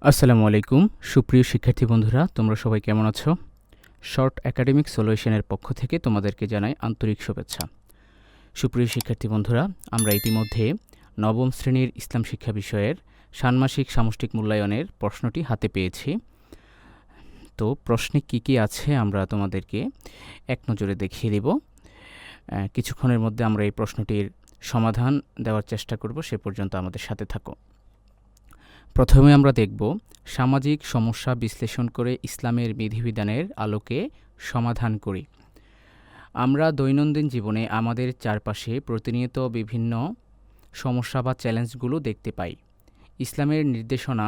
আসসালামু আলাইকুম সুপ্রিয় শিক্ষার্থী বন্ধুরা, তোমরা সবাই কেমন আছো? শর্ট একাডেমিক সলিউশনের পক্ষ থেকে তোমাদেরকে জানাই আন্তরিক শুভেচ্ছা। সুপ্রিয় শিক্ষার্থী বন্ধুরা, আমরা ইতিমধ্যে নবম শ্রেণীর ইসলাম শিক্ষা বিষয়ের ষান্মাসিক সামষ্টিক মূল্যায়নের প্রশ্নটি হাতে পেয়েছি। তো প্রশ্নে কি কি আছে আমরা তোমাদেরকে এক নজরে দেখিয়ে দেব। কিছুক্ষণের মধ্যে আমরা এই প্রশ্নটির সমাধান দেওয়ার চেষ্টা করব, সে পর্যন্ত আমাদের সাথে থাকো। প্রথমে আমরা দেখব সামাজিক সমস্যা বিশ্লেষণ করে ইসলামের বিধিবিধানের আলোকে সমাধান করি। আমরা দৈনন্দিন জীবনে আমাদের চারপাশে প্রতিনিয়ত বিভিন্ন সমস্যা বা চ্যালেঞ্জগুলো দেখতে পাই। ইসলামের নির্দেশনা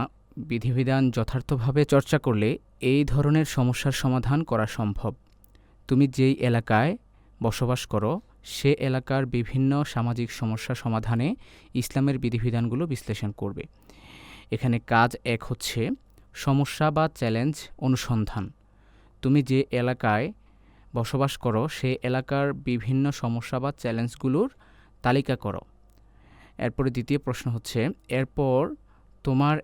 বিধিবিধান যথার্থভাবে চর্চা করলে এই ধরনের সমস্যার সমাধান করা সম্ভব। তুমি যেই এলাকায় বসবাস করো সে এলাকার বিভিন্ন সামাজিক সমস্যা সমাধানে ইসলামের বিধিবিধানগুলো বিশ্লেষণ করবে। এখানে কাজ 1 হচ্ছে সমস্যা বা চ্যালেঞ্জ অনুসন্ধান। তুমি যে এলাকায় বসবাস করো সে এলাকার বিভিন্ন সমস্যা বা চ্যালেঞ্জগুলোর তালিকা করো। এরপরে দ্বিতীয় প্রশ্ন হচ্ছে, এরপর তোমার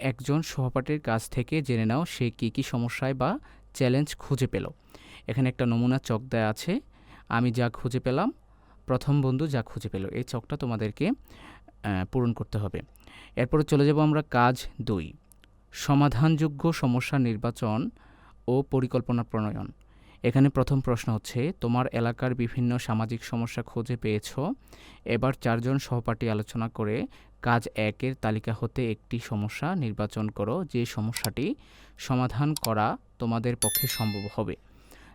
একজন সহপাঠীর কাছ থেকে জেনে নাও সে কী কী সমস্যায় বা চ্যালেঞ্জ খুঁজে পেল। এখানে একটা নমুনা চক দেয়া আছে। আমি যা খুঁজে পেলাম, প্রথম বন্ধু যা খুঁজে পেল, এই চকটা তোমাদেরকে পূরণ করতে হবে। এরপরে চলে যাব আমরা কাজ 2, সমাধানযোগ্য সমস্যা নির্বাচন ও পরিকল্পনা প্রণয়ন। এখানে প্রথম প্রশ্ন হচ্ছে, তোমার এলাকার বিভিন্ন সামাজিক সমস্যা খুঁজে পেয়েছ। এবার 4 জন সহপাঠী আলোচনা করে কাজ 1-এর তালিকা হতে একটি সমস্যা নির্বাচন করো যে সমস্যাটি সমাধান করা তোমাদের পক্ষে সম্ভব হবে।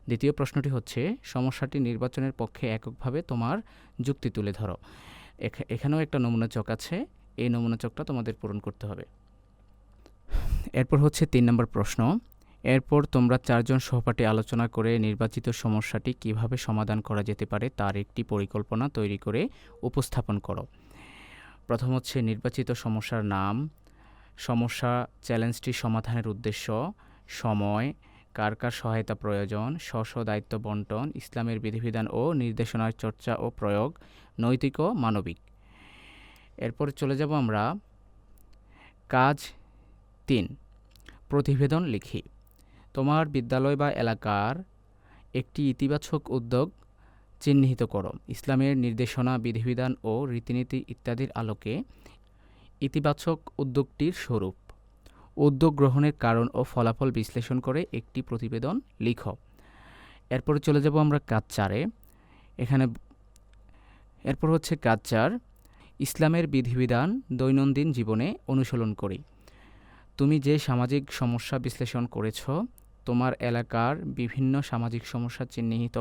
দ্বিতীয় প্রশ্নটি হচ্ছে, সমস্যাটি নির্বাচনের পক্ষে এককভাবে তোমার যুক্তি তুলে ধরো। এখানেও একটা নমুনা চক আছে, এই নমুনা চকটা তোমাদের পূরণ করতে হবে। এরপর হচ্ছে 3 নম্বর প্রশ্ন, এরপর তোমরা 4 জন সহপাঠী আলোচনা করে নির্বাচিত সমস্যাটি কিভাবে সমাধান করা যেতে পারে তার একটি পরিকল্পনা তৈরি করে উপস্থাপন করো। প্রথম হচ্ছে নির্বাচিত সমস্যার নাম, সমস্যা চ্যালেঞ্জটি সমাধানের উদ্দেশ্য, সময়, কার কার সহায়তা প্রয়োজন, স্ব দায়িত্ব বন্টন, ইসলামের বিধিবিধান ও নির্দেশনার চর্চা ও প্রয়োগ, নৈতিক ও মানবিক। এরপর চলে যাব আমরা কাজ 3, প্রতিবেদন লিখি। তোমার বিদ্যালয় বা এলাকার একটি ইতিবাচক উদ্যোগ চিহ্নিত করো। ইসলামের নির্দেশনা বিধিবিধান ও রীতিনীতি ইত্যাদির আলোকে ইতিবাচক উদ্যোগটির স্বরূপ, উদ্যোগ গ্রহণের কারণ ও ফলাফল বিশ্লেষণ করে একটি প্রতিবেদন লিখো। এরপরে চলে যাব আমরা কাজ 4-এ। এরপর হচ্ছে কাজ 4, ইসলামের বিধিবিধান দৈনন্দিন জীবনে অনুশীলন করি। তুমি যে সামাজিক সমস্যা বিশ্লেষণ করেছ, তোমার এলাকার বিভিন্ন সামাজিক সমস্যা চিহ্নিত,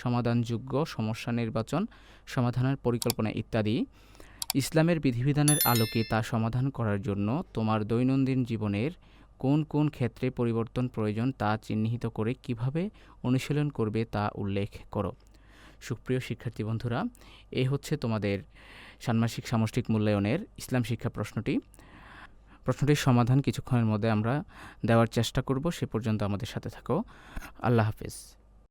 সমাধানযোগ্য সমস্যা নির্বাচন, সমাধানের পরিকল্পনা ইত্যাদি, ইসলামের বিধিবিধানের আলোকে তা সমাধান করার জন্য তোমার দৈনন্দিন জীবনের কোন কোন ক্ষেত্রে পরিবর্তন প্রয়োজন তা চিহ্নিত করে কিভাবে অনুশীলন করবে তা উল্লেখ করো। সুপ্রিয় শিক্ষার্থী বন্ধুরা, এই হচ্ছে তোমাদের ষান্মাসিক সামষ্টিক মূল্যায়নের ইসলাম শিক্ষা প্রশ্নটির সমাধান কিছুক্ষণের মধ্যে আমরা দেওয়ার চেষ্টা করব, সে পর্যন্ত আমাদের সাথে থাকো। আল্লাহ হাফেজ।